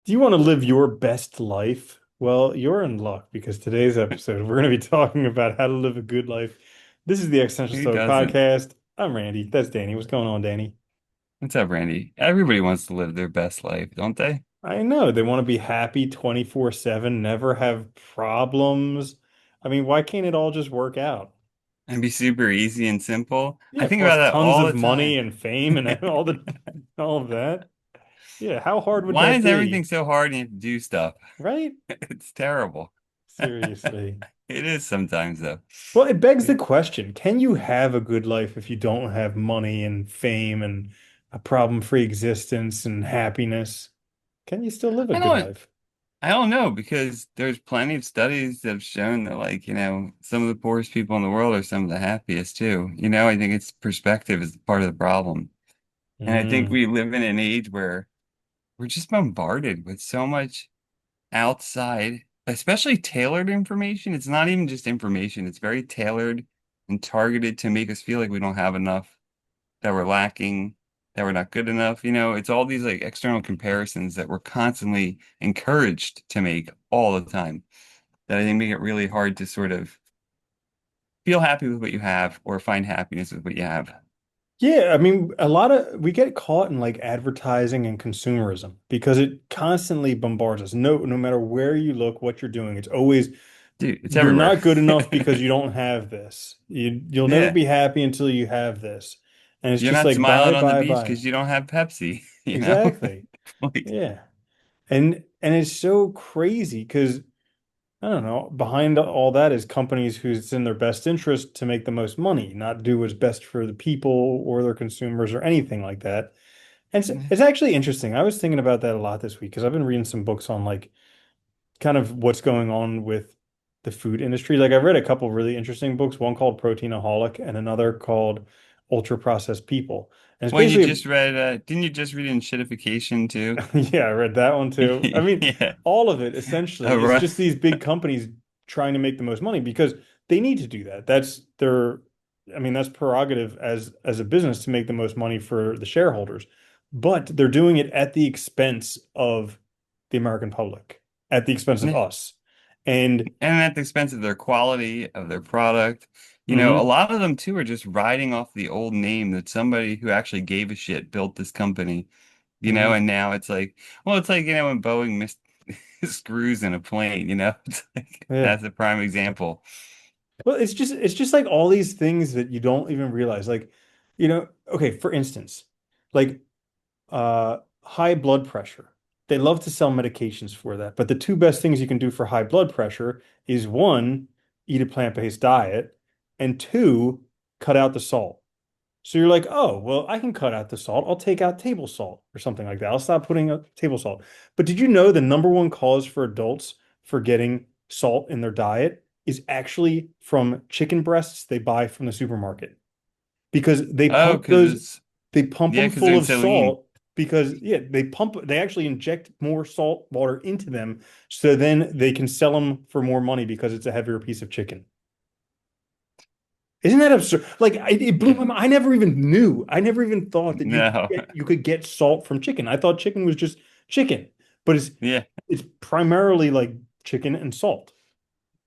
Do you want to live your best life? Well, you're in luck because today's episode, we're going to be talking about how to live a good life. This is the Existential Who Stoic doesn't? podcast. I'm Randy. That's Danny. What's going on, Danny? What's up, Randy? Everybody wants to live their best life, don't they? I know they want to be happy 24/7, never have problems. I mean, why can't it all just work out? And be super easy and simple. I Yeah, think plus about that tons all of the money time. and fame and all of that. Yeah, how hard would Why that is everything be? so hard and you have to do stuff? Right? It's terrible. Seriously. It is sometimes though. Well, it begs the question, can you have a good life if you don't have money and fame and a problem-free existence and happiness? Can you still live a I good don't life? I don't know because there's plenty of studies that have shown that some of the poorest people in the world are some of the happiest too. I think it's perspective is part of the problem. And I think Mm. we live in an age where we're just bombarded with so much outside, especially tailored information. It's not even just information, it's very tailored and targeted to make us feel like we don't have enough, that we're lacking, that we're not good enough. It's all these like external comparisons that we're constantly encouraged to make all the time that I think make it really hard to sort of feel happy with what you have or find happiness with what you have. Yeah, I mean, we get caught in like advertising and consumerism because it constantly bombards us. No matter where you look, what you're doing, it's always Dude, it's you're everywhere. not good enough because you don't have this. You'll never Yeah. be happy until you have this. And it's You're just not like buy, smiling on the buy, beach buy. because you don't have Pepsi, you know? Exactly. Like, Yeah. And it's so crazy because I don't know, behind all that is companies who's in their best interest to make the most money, not do what's best for the people or their consumers or anything like that. And it's actually interesting. I was thinking about that a lot this week because I've been reading some books on like kind of what's going on with the food industry. Like I've read a couple really interesting books, one called Proteinaholic and another called Ultra Processed People. And it's well, you basically just read, didn't you just read in Shitification too? yeah, I read that one too. I mean, Yeah. all of it essentially is Right. just these big companies trying to make the most money because they need to do that. That's their, I mean, that's prerogative as a business to make the most money for the shareholders. But they're doing it at the expense of the American public, at the expense of Yeah. us. And And at the expense of their quality, of their product. A mhm, lot of them too are just riding off the old name that somebody who actually gave a shit built this company, mhm, and now it's like, well, it's like, when Boeing missed screws in a plane, it's like yeah. that's a prime example. Well, it's just like all these things that you don't even realize. Like, okay, for instance, like high blood pressure. They love to sell medications for that, but the two best things you can do for high blood pressure is one, eat a plant-based diet, and two, cut out the salt. So you're like, oh, well, I can cut out the salt. I'll take out table salt or something like that. I'll stop putting out table salt. But did you know the number one cause for adults for getting salt in their diet is actually from chicken breasts they buy from the supermarket? Because Oh, because it's, they pump yeah, them because they're full in of saline. salt because yeah, they actually inject more salt water into them so then they can sell them for more money because it's a heavier piece of chicken. Isn't that absurd? Like it blew Yeah. my mind. I never even knew. I never even thought that No. you could get salt from chicken. I thought chicken was just chicken, but Yeah. it's primarily like chicken and salt.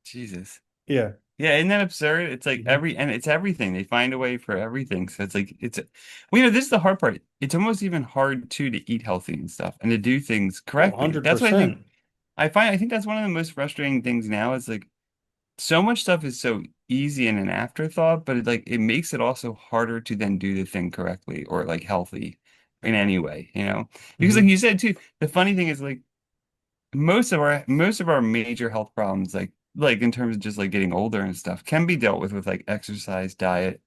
Jesus. Yeah. Yeah, isn't that absurd? It's like Mhm. and it's everything. They find a way for everything. So it's like this is the hard part. It's almost even hard too to eat healthy and stuff and to do things Oh, correctly. That's what 100%. I think that's one of the most frustrating things now is like so much stuff is so easy and an afterthought, but it makes it also harder to then do the thing correctly or like healthy in any way? Because like Hmm. you said too, the funny thing is like most of our major health problems like in terms of just like getting older and stuff can be dealt with like exercise, diet,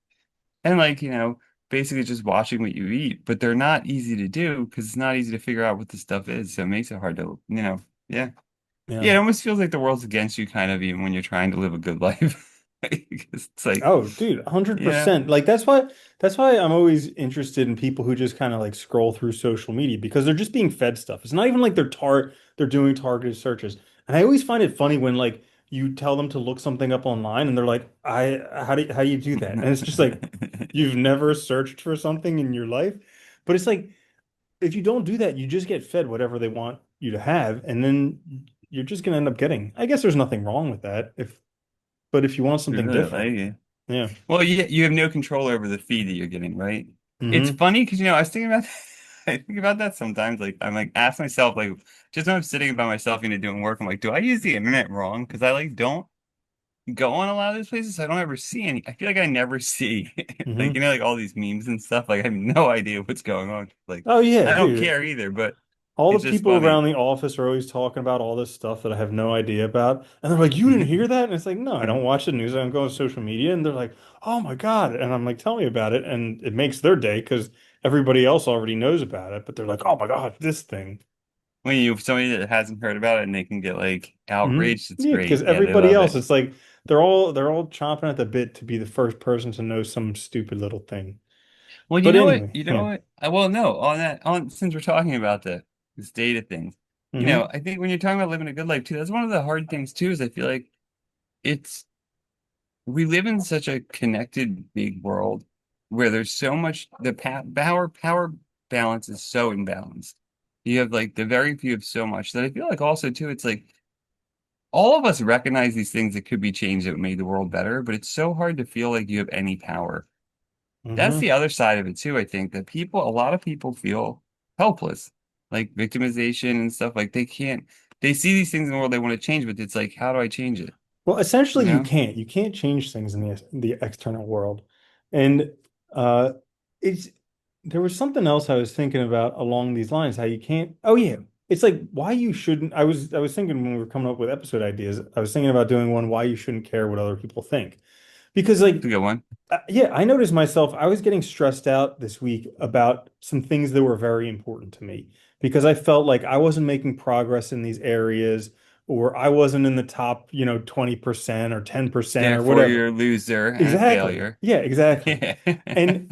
and basically just watching what you eat, but they're not easy to do because it's not easy to figure out what the stuff is, so it makes it hard to yeah. Yeah. Yeah, it almost feels like the world's against you kind of even when you're trying to live a good life. Because it's like Oh, dude, yeah 100%. Like that's why I'm always interested in people who just kind of like scroll through social media because they're just being fed stuff. It's not even like they're doing targeted searches. And I always find it funny when like you tell them to look something up online and they're like, "I how do you do that?" And it's just like you've never searched for something in your life. But it's like if you don't do that, you just get fed whatever they want you to have, and then you're just gonna end up getting. I guess there's nothing wrong with that but if you want I something really different, like it. yeah. Well, you have no control over the fee that you're getting, right? It's Hmm. funny because I was thinking about I think about that sometimes. Like I'm like ask myself like just when I'm sitting by myself, doing work, I'm like, do I use the internet wrong? Because I like don't go on a lot of these places. So I don't ever see any. I feel like I never see like Hmm. like all these memes and stuff. Like I have no idea what's going on. Like Oh yeah, I don't dude. care either, but All it's the just people funny. around the office are always talking about all this stuff that I have no idea about. And they're like, "You didn't hear that?" And it's like, "No, I don't watch the news. I don't go on social media." And they're like, "Oh my God." And I'm like, "Tell me about it." And it makes their day because everybody else already knows about it. But they're like, "Oh my God, this thing." When you have somebody that hasn't heard about it and they can get like Hmm. outraged, it's Yeah, because great. Yeah, they everybody love else, it. it's like they're all chomping at the bit to be the first person to know some stupid little thing. Well, you But know what? anyway, You know yeah. what? Well, no, on that, on since we're talking about this data thing, Hmm. I think when you're talking about living a good life too, that's one of the hard things too, is I feel like it's we live in such a connected big world where there's so much power balance is so imbalanced. You have like the very few of so much that I feel like also too, it's like all of us recognize these things that could be changed that would make the world better, but it's so hard to feel like you have any power. That's Hmm. the other side of it too, I think, that a lot of people feel helpless, like victimization and stuff. Like they see these things in the world they want to change, but it's like, how do I change it? Well, You essentially, you know? can't. You can't change things in the external world. And uh, it's there was something else I was thinking about along these lines, how you can't. Oh yeah, it's like why you shouldn't. I was thinking when we were coming up with episode ideas, I was thinking about doing one why you shouldn't care what other people think. Because It's like a good one. yeah, I noticed myself, I was getting stressed out this week about some things that were very important to me because I felt like I wasn't making progress in these areas or I wasn't in the top, 20% or 10% or Therefore, whatever. you're a loser and a Exactly. failure. Yeah, exactly. Yeah.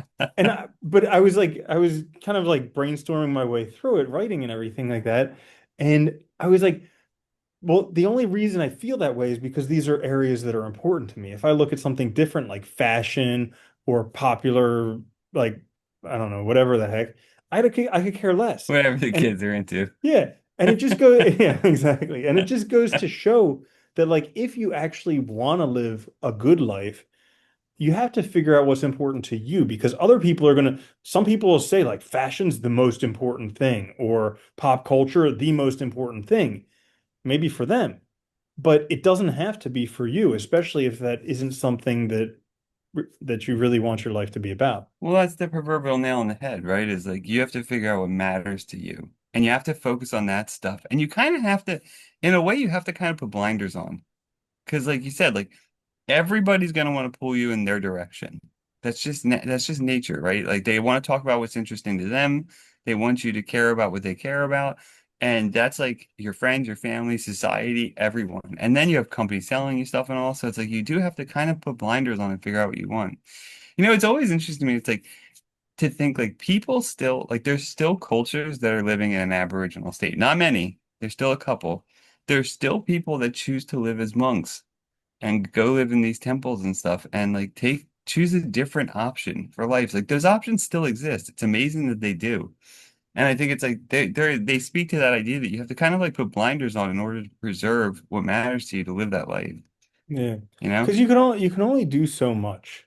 But I was kind of like brainstorming my way through it, writing and everything like that. And I was like, well, the only reason I feel that way is because these are areas that are important to me. If I look at something different like fashion or popular, like, I don't know, whatever the heck, I could care less. Whatever the And kids are into. yeah, and it just goes, yeah, exactly. And it just goes to show that, like, if you actually want to live a good life, you have to figure out what's important to you because other people are going to, some people will say, like, fashion's the most important thing or pop culture, the most important thing, maybe for them. But it doesn't have to be for you, especially if that isn't something that you really want your life to be about. Well, that's the proverbial nail on the head, right? Is like you have to figure out what matters to you and you have to focus on that stuff. And you kind of have to, in a way, you have to kind of put blinders on. Because, like you said, like everybody's going to want to pull you in their direction. That's just nature, right? Like they want to talk about what's interesting to them. They want you to care about what they care about. And that's like your friends, your family, society, everyone. And then you have companies selling you stuff and all. So it's like you do have to kind of put blinders on and figure out what you want. It's always interesting to me. It's like to think like people still like there's still cultures that are living in an aboriginal state. Not many. There's still a couple. There's still people that choose to live as monks and go live in these temples and stuff and like take choose a different option for life. Like those options still exist. It's amazing that they do. And I think it's like they speak to that idea that you have to kind of like put blinders on in order to preserve what matters to you to live that life, Yeah. you know? Because you can only do so much.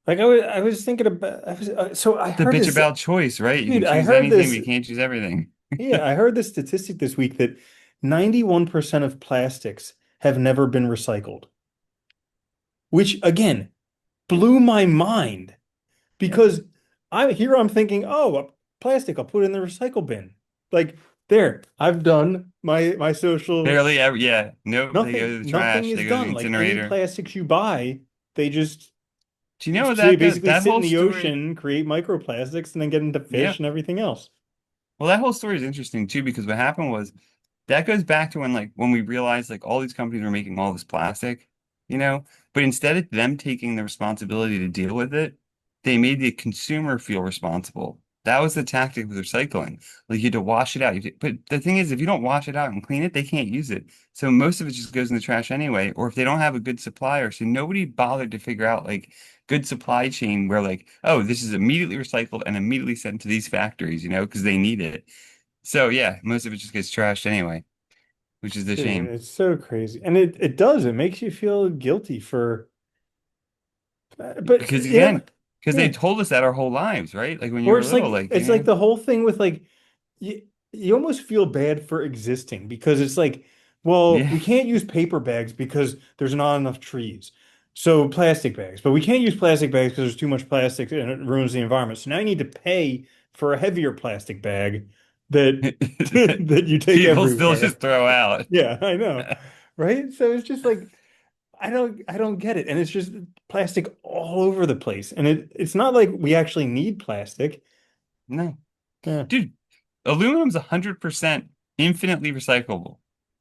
Like I was thinking about so I The heard bitch this about choice, right? You can dude, I choose heard anything, but this you can't choose everything. yeah, I heard this statistic this week that 91% of plastics have never been recycled, which again blew my mind Yep. because I'm thinking, oh, plastic, I'll put it in the recycle bin. Like there, I've done my social. Barely ever, yeah. Nope, they go Nothing, to the nothing trash, is they go to the done. Like any incinerator. plastics you buy, they just Do you know basically that sit in whole the story? ocean, create microplastics, and then get into Yeah. fish and everything else. Well, that whole story is interesting too, because what happened was that goes back to when we realized like all these companies were making all this plastic, you know, but instead of them taking the responsibility to deal with it, they made the consumer feel responsible. That was the tactic with recycling. Like you had to wash it out. But the thing is, if you don't wash it out and clean it, they can't use it. So most of it just goes in the trash anyway. Or if they don't have a good supplier, so nobody bothered to figure out like good supply chain where like, oh, this is immediately recycled and immediately sent to these factories, because they need it. So yeah, most of it just gets trashed anyway, which is a Dude, shame. it's so crazy. And it does. It makes you feel guilty for but Because you know, again, because they yeah. told us that our whole lives, right? Like when you Or were little, like, it's like the whole thing with like you almost feel bad for existing because it's like, well, yeah. we can't use paper bags because there's not enough trees. So plastic bags, but we can't use plastic bags because there's too much plastic and it ruins the environment. So now you need to pay for a heavier plastic bag that that you take People still everywhere. just throw out. Yeah, I know. Right? So it's just like I don't get it. And it's just plastic all over the place. And it's not like we actually need plastic. No. Yeah. Dude, aluminum's 100% infinitely recyclable.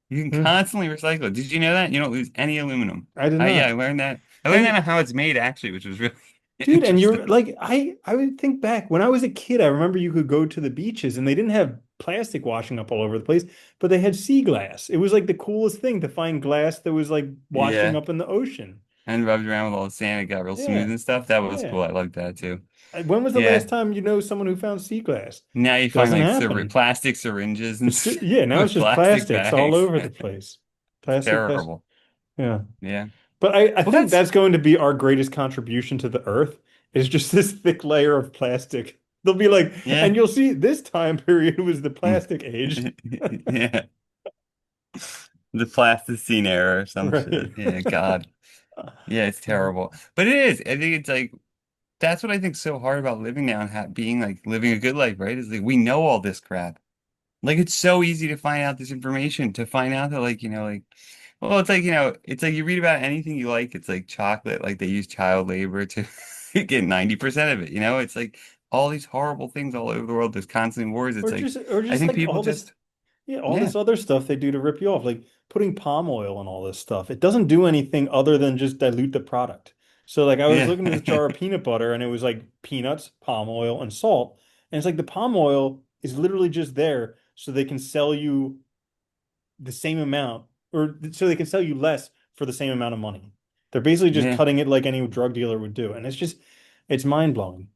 You can Hmm. constantly recycle it. Did you know that? You don't lose any aluminum. I did Yeah, not. I learned that. I learned that And on how it's made actually, which was really dude, and interesting. you're like I would think back when I was a kid, I remember you could go to the beaches and they didn't have plastic washing up all over the place, but they had sea glass. It was like the coolest thing to find glass that was like washing Yeah. up in the ocean. And rubbed around with all the sand, it got real smooth Yeah. and stuff. That was Yeah. cool. I liked that too. When was the last Yeah. time you know someone who found sea glass? Now you find Doesn't like happen. plastic syringes and It's just, yeah, now it's with just plastic plastics all bags. over the place. Plastic. Terrible. Yeah. Yeah. But I Well, think that's that's going to be our greatest contribution to the earth is just this thick layer of plastic. They'll be like, yeah. and you'll see this time period was the plastic age. Yeah. The plasticine era or some shit. Right. Yeah, God. Yeah, it's terrible. But it is. I think it's like that's what I think's so hard about living now and ha being like living a good life, right? Is like we know all this crap. Like it's so easy to find out this information, to find out that like, like well, it's like, it's like you read about anything you like, it's like chocolate, like they use child labor to get 90% of it, It's like all these horrible things all over the world. There's constant wars. It's like Or I just think like people all this, just yeah, all yeah. this other stuff they do to rip you off, like putting palm oil and all this stuff. It doesn't do anything other than just dilute the product. So like I was Yeah. looking at this jar of peanut butter and it was like peanuts, palm oil, and salt. And it's like the palm oil is literally just there so they can sell you the same amount, or so they can sell you less for the same amount of money. They're basically just Yeah. cutting it like any drug dealer would do. And it's mind blowing.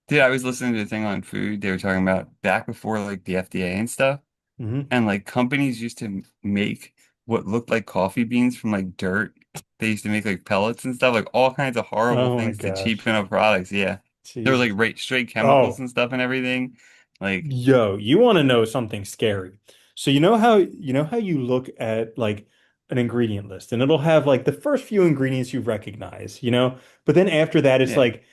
Dude, I was listening to a thing on food. They were talking about back before like the FDA and stuff. Hmm. And like companies used to make what looked like coffee beans from like dirt. They used to make like pellets and stuff, like all kinds of horrible Oh my things to gosh. cheapen up products. Yeah. There was like Jesus. straight chemicals Oh, and stuff and everything. Like, yo, you want to know something scary. So you know how you look at like an ingredient list and it'll have like the first few ingredients you recognize, but then after that it's yeah, like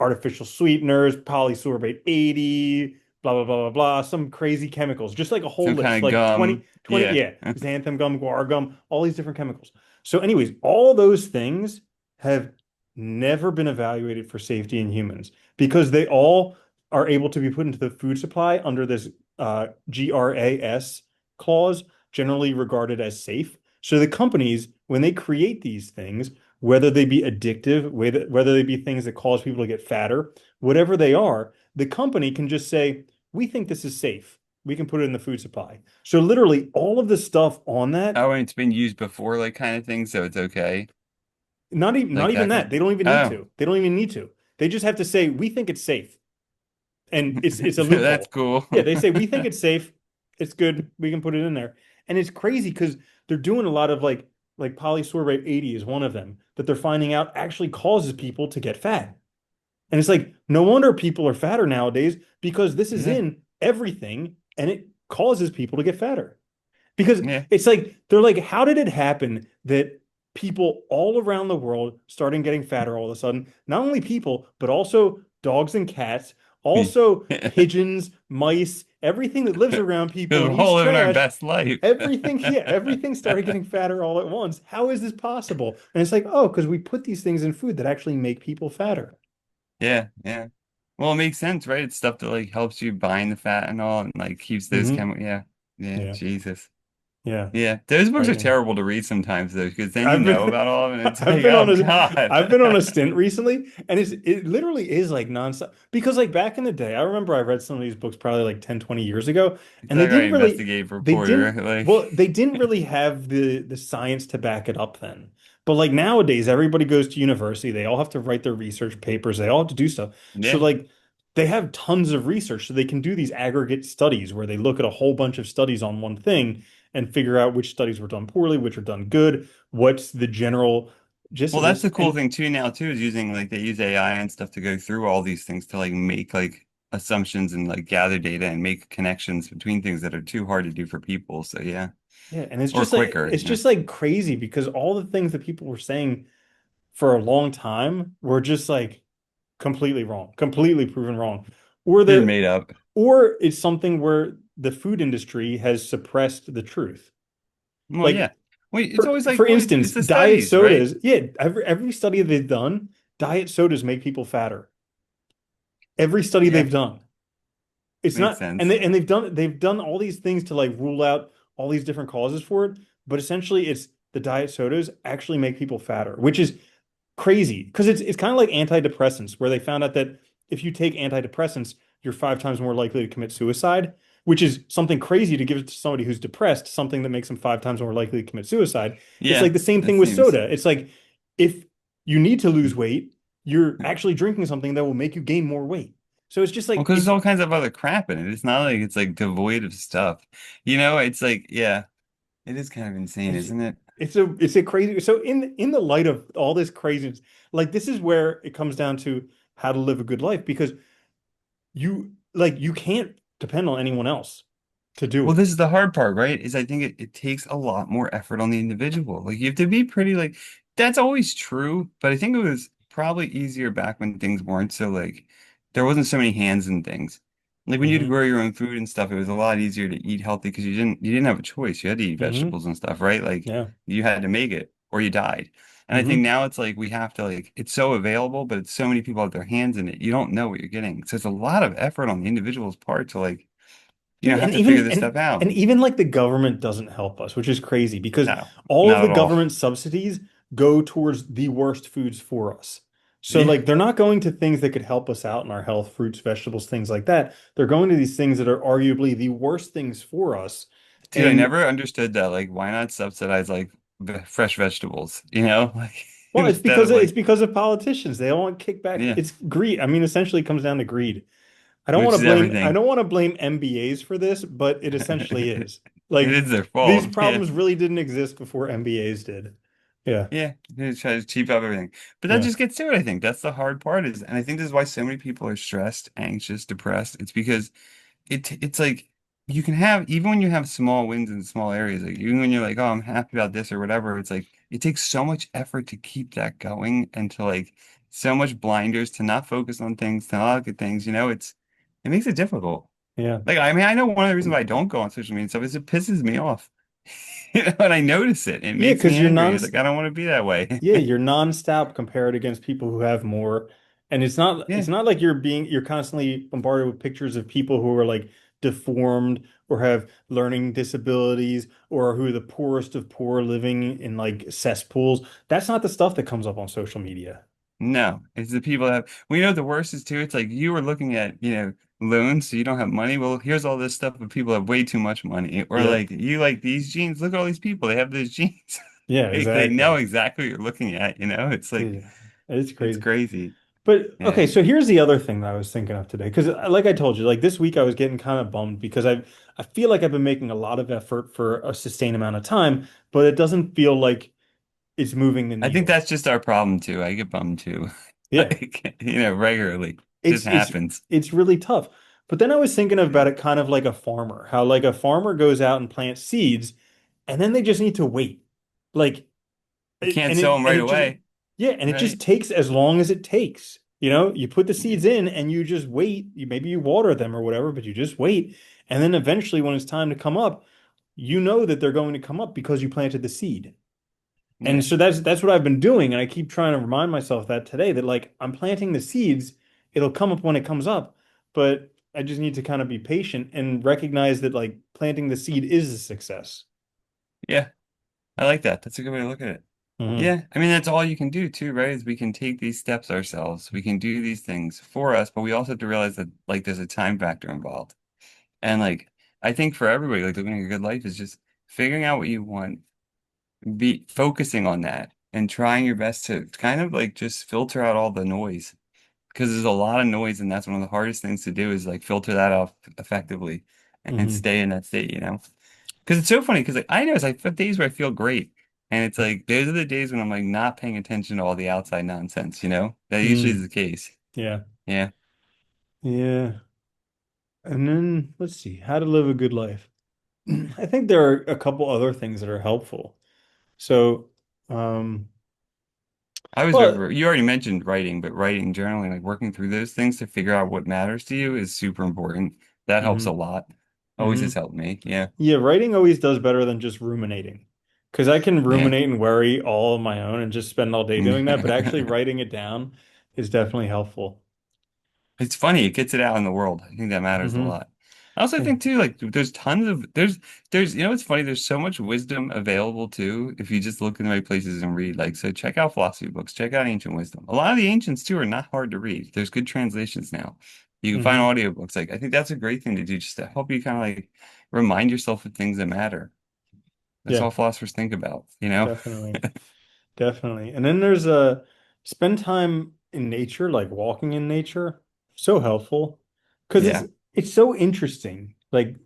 artificial sweeteners, polysorbate 80, blah, blah, blah, blah, blah, some crazy chemicals, just like a whole some list, kind of like gum. 20, Yeah. yeah, xanthan gum, guar gum, all these different chemicals. So, anyways, all those things have never been evaluated for safety in humans because they all are able to be put into the food supply under this GRAS clause, generally regarded as safe. So the companies, when they create these things, whether they be addictive, whether they be things that cause people to get fatter, whatever they are, the company can just say, we think this is safe. We can put it in the food supply. So literally all of the stuff on that, Oh, and it's been used before, like kind of thing, so it's okay. not Like even that that. kind They don't even need of. to. They don't even need to. They just have to say, we think it's safe. And it's a That's loophole. cool. Yeah, they say we think it's safe. It's good. We can put it in there. And it's crazy because they're doing a lot of like polysorbate 80 is one of them that they're finding out actually causes people to get fat. And it's like, no wonder people are fatter nowadays because this is Yeah. in everything and it causes people to get fatter. Because Yeah. it's like, they're like, how did it happen that people all around the world started getting fatter all of a sudden? Not only people, but also dogs and cats, also pigeons, mice, everything that lives around people Because and we're eats all living our trash. best life. Everything, yeah, everything started getting fatter all at once. How is this possible? And it's like, oh, because we put these things in food that actually make people fatter. Yeah, yeah. Well, it makes sense, right? It's stuff that like helps you bind the fat and all and like keeps those Hmm. chemical. Yeah. Yeah. Yeah. Jesus. Yeah. Yeah. Those books are Frightening. terrible to read sometimes though, because then you I've know been about all of it and it's I've like, been oh on a God. I've been on a stint recently and it literally is like nonstop because like back in the day I remember I read some of these books probably like 10, 20 years ago It's and they like our didn't really investigative they reporter. didn't Like, well they didn't really have the science to back it up then. But like nowadays everybody goes to university, they all have to write their research papers, they all have to do stuff. So yeah. like they have tons of research, so they can do these aggregate studies where they look at a whole bunch of studies on one thing and figure out which studies were done poorly, which are done good, what's the general gist Well, of that's this. the cool And thing too now too is using like they use AI and stuff to go through all these things to like make like assumptions and like gather data and make connections between things that are too hard to do for people. So yeah, yeah, and it's or just like quicker, it's you know. just like crazy because all the things that people were saying for a long time were just like completely wrong, completely proven wrong. Or Been they're made up. or it's something where the food industry has suppressed the truth. Well, Like yeah. Wait, it's for always like, for well, instance, it's the diet studies, right? sodas, yeah, every study they've done, diet sodas make people fatter. Every study Yeah, they've done. It's makes not, and sense. they've done all these things to like rule out all these different causes for it, but essentially it's the diet sodas actually make people fatter, which is crazy because it's kind of like antidepressants, where they found out that if you take antidepressants, you're 5 times more likely to commit suicide, which is something crazy to give it to somebody who's depressed, something that makes them 5 times more likely to commit suicide. It's Yeah, like the same that thing with seems. soda. It's like if you need to lose weight, you're actually drinking something that will make you gain more weight. So it's just Well, like because there's all kinds of other crap in it. It's not like it's like devoid of stuff. You know, it's like, yeah, it is kind of insane, it's isn't it? it's a crazy. So in the light of all this craziness, like this is where it comes down to how to live a good life because you can't depend on anyone else to do Well, it. this is the hard part, right? Is I think it takes a lot more effort on the individual. Like you have to be pretty like that's always true, but I think it was probably easier back when things weren't so like there wasn't so many hands in things. Like when you had to Hmm. grow your own food and stuff, it was a lot easier to eat healthy because you didn't have a choice. You had to eat Hmm. vegetables and stuff, right? Like Yeah. you had to make it or you died. And I think Hmm. now it's like we have to like it's so available, but it's so many people have their hands in it. You don't know what you're getting. So it's a lot of effort on the individual's part to like Dude, have and to figure even this stuff and out. even like the government doesn't help us, which is crazy because No, all of not the at all. government subsidies go towards the worst foods for us. So Yeah. like they're not going to things that could help us out in our health, fruits, vegetables, things like that. They're going to these things that are arguably the worst things for us. Dude, I And never understood that. Like, why not subsidize like fresh vegetables, you know? Like well, it's instead because of it's like, because of politicians. They all want kickback. yeah, It's greed. I mean, essentially it comes down to greed. which is I everything. don't want to blame MBAs for this, but it essentially is. It Like is their these fault. Yeah. problems really didn't exist before MBAs did. Yeah. Yeah. They try to cheap up everything. But that Yeah. just gets to it, I think. That's the hard part is, and I think this is why so many people are stressed, anxious, depressed. It's because it's like you can have even when you have small wins in small areas, like even when you're like, oh, I'm happy about this or whatever, it's like it takes so much effort to keep that going and to like so much blinders to not focus on things, to not look at things, it makes it difficult. Yeah. Like I mean, I know one of the reasons why I don't go on social media and stuff is it pisses me off. And I notice it. It Yeah, makes me because you're angry. non It's like I don't want to be that way. yeah, you're nonstop compared against people who have more. And it's Yeah. not like you're constantly bombarded with pictures of people who are like deformed or have learning disabilities or who are the poorest of poor living in like cesspools. That's not the stuff that comes up on social media. No, it's the people that we know the worst is too. It's like you were looking at, loans, so you don't have money. Well, here's all this stuff, but people have way too much money. Or Yep. like you like these jeans. Look at all these people. They have those jeans. Yeah, They know exactly. exactly what you're looking at. It's like Yeah, it's it's crazy. crazy. But Yeah. okay, so here's the other thing that I was thinking of today. Because like I told you, like this week I was getting kind of bummed because I feel like I've been making a lot of effort for a sustained amount of time, but it doesn't feel like it's moving the I think needle. that's just our problem too. I get bummed too. Yeah. Like, regularly. Just It's it's happens. it's really tough. But then I was thinking about it kind of like a farmer, how like a farmer goes out and plants seeds and then they just need to wait. Like You can't sow them and right it just away, yeah, and it just right? takes as long as it takes. You know, you put the Yeah. seeds in and you just wait. You maybe you water them or whatever, but you just wait. And then eventually when it's time to come up, you know that they're going to come up because you planted the seed. And Yeah. so that's what I've been doing. And I keep trying to remind myself that today that like I'm planting the seeds, it'll come up when it comes up, but I just need to kind of be patient and recognize that like planting the seed is a success. Yeah. I like that. That's a good way to look at it. Hmm. Yeah, I mean that's all you can do too, right? Is we can take these steps ourselves. We can do these things for us, but we also have to realize that like there's a time factor involved. And like I think for everybody, like living a good life is just figuring out what you want, be focusing on that and trying your best to kind of like just filter out all the noise because there's a lot of noise, and that's one of the hardest things to do is like filter that off effectively and Hmm. stay in that state, you know? Because it's so funny because like I know it's like days where I feel great, and it's like those are the days when I'm like not paying attention to all the outside nonsense, you know? That usually is Mm. the case. Yeah. Yeah, Yeah. And then let's see, how to live a good life. I think there are a couple other things that are helpful. So, um, I was well, over. You already mentioned writing, but writing, journaling, like working through those things to figure out what matters to you is super important. That helps a hmm lot. Always has hmm helped me. Yeah. Yeah, writing always does better than just ruminating. Because I can Yeah. ruminate and worry all on my own and just spend all day doing that, but actually writing it down is definitely helpful. It's funny, it gets it out in the world. I think that matters a Hmm. lot. I also Yeah. think too, like there's tons of there's you know it's funny, there's so much wisdom available too if you just look in the right places and read. Like so check out philosophy books, check out ancient wisdom. A lot of the ancients too are not hard to read. There's good translations now. You can find Hmm. audiobooks. Like I think that's a great thing to do just to help you kind of like remind yourself of things that matter. That's Yeah, all philosophers think about, you know? definitely. Definitely. And then there's spend time in nature, like walking in nature. So helpful. Because Yeah. it's so interesting. Like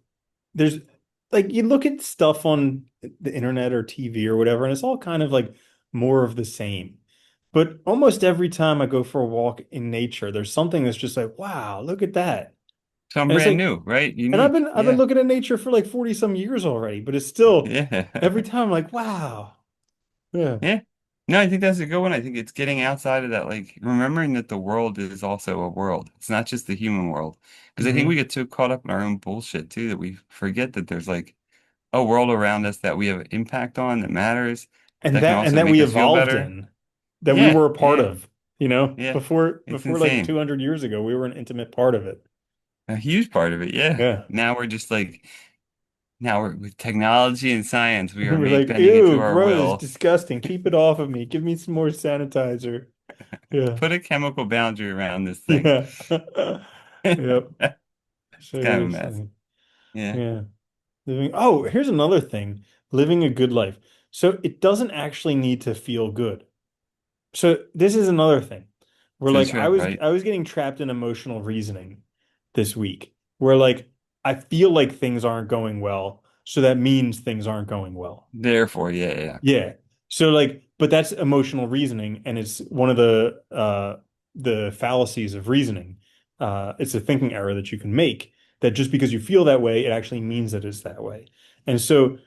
there's like you look at stuff on the internet or TV or whatever, and it's all kind of like more of the same. But almost every time I go for a walk in nature, there's something that's just like, wow, look at that. Something And it's brand like, new, right? and Unique. I've been Yeah. looking at nature for like 40 some years already, but it's still Yeah. every time I'm like, wow. Yeah. Yeah. No, I think that's a good one. I think it's getting outside of that, like remembering that the world is also a world. It's not just the human world. Because I think we Hmm. get so caught up in our own bullshit too that we forget that there's like a world around us that we have an impact on that matters, that can And also that make we us feel evolved better. in, that we Yeah, were a part yeah, of, you know, yeah. It's before like insane. 200 years ago, we were an intimate part of it. A huge part of it. Yeah. Yeah. Now we're just like now we're with technology and science, we are We're made like, bending it to ew, our gross, will. disgusting. Keep it off of me. Give me some more sanitizer. Yeah. Put a chemical boundary around this thing. Yeah. Yep. It's kind of a mess. Seriously. Yeah. Yeah. Oh, here's another thing. Living a good life. So it doesn't actually need to feel good. So this is another thing where So like true, right? I was getting trapped in emotional reasoning this week where like I feel like things aren't going well, so that means things aren't going well. Therefore, yeah, yeah. Yeah. So like but that's emotional reasoning and it's one of the fallacies of reasoning. It's a thinking error that you can make that just because you feel that way, it actually means that it's that way. And so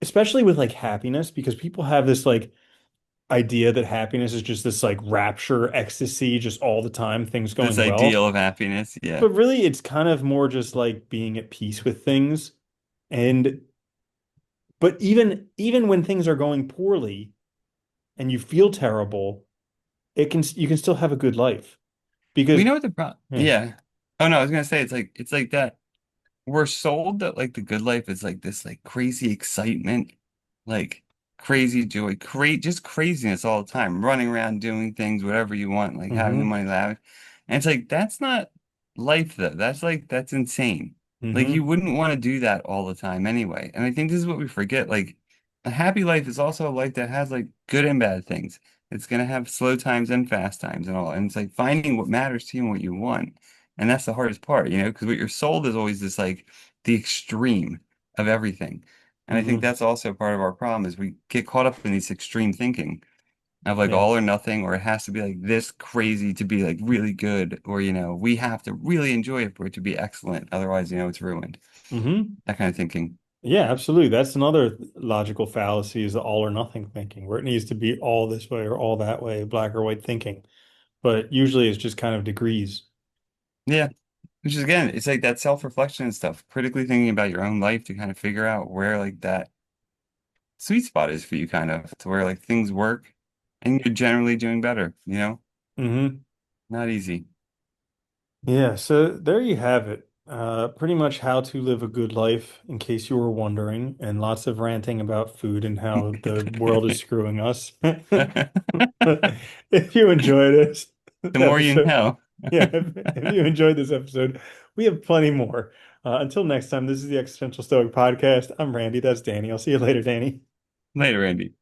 especially with like happiness because people have this like idea that happiness is just this like rapture, ecstasy, just all the time, things This going well. ideal of happiness, yeah. But really, it's kind of more just like being at peace with things. And but even when things are going poorly and you feel terrible, it can you can still have a good life We because know what the problem, yeah. yeah. Oh no, I was gonna say it's like that. We're sold that like the good life is like this like crazy excitement, like crazy joy, just craziness all the time, running around doing things, whatever you want, like having the Hmm. money to have it. And it's like that's not life though. That's like that's insane. Like you Hmm. wouldn't want to do that all the time anyway. And I think this is what we forget. Like a happy life is also a life that has like good and bad things. It's gonna have slow times and fast times and all. And it's like finding what matters to you and what you want. And that's the hardest part, you know, because what you're sold is always this like the extreme of everything. And I think Hmm. that's also part of our problem is we get caught up in this extreme thinking of like Yeah. all or nothing, or it has to be like this crazy to be like really good, or you know, we have to really enjoy it for it to be excellent. Otherwise, you know, it's ruined. Hmm. That kind of thinking. Yeah, absolutely. That's another logical fallacy is the all or nothing thinking, where it needs to be all this way or all that way, black or white thinking. But usually it's just kind of degrees. Yeah. Which is again, it's like that self-reflection and stuff, critically thinking about your own life to kind of figure out where like that sweet spot is for you, kind of to where like things work and you're generally doing better, you know? Hmm. Not easy. Yeah, so there you have it. Pretty much how to live a good life, in case you were wondering, and lots of ranting about food and how the world is screwing us. If you enjoyed this The more you episode, know. yeah, if you enjoyed this episode, we have plenty more. Until next time, this is the Existential Stoic Podcast. I'm Randy. That's Danny. I'll see you later, Danny. Later, Andy.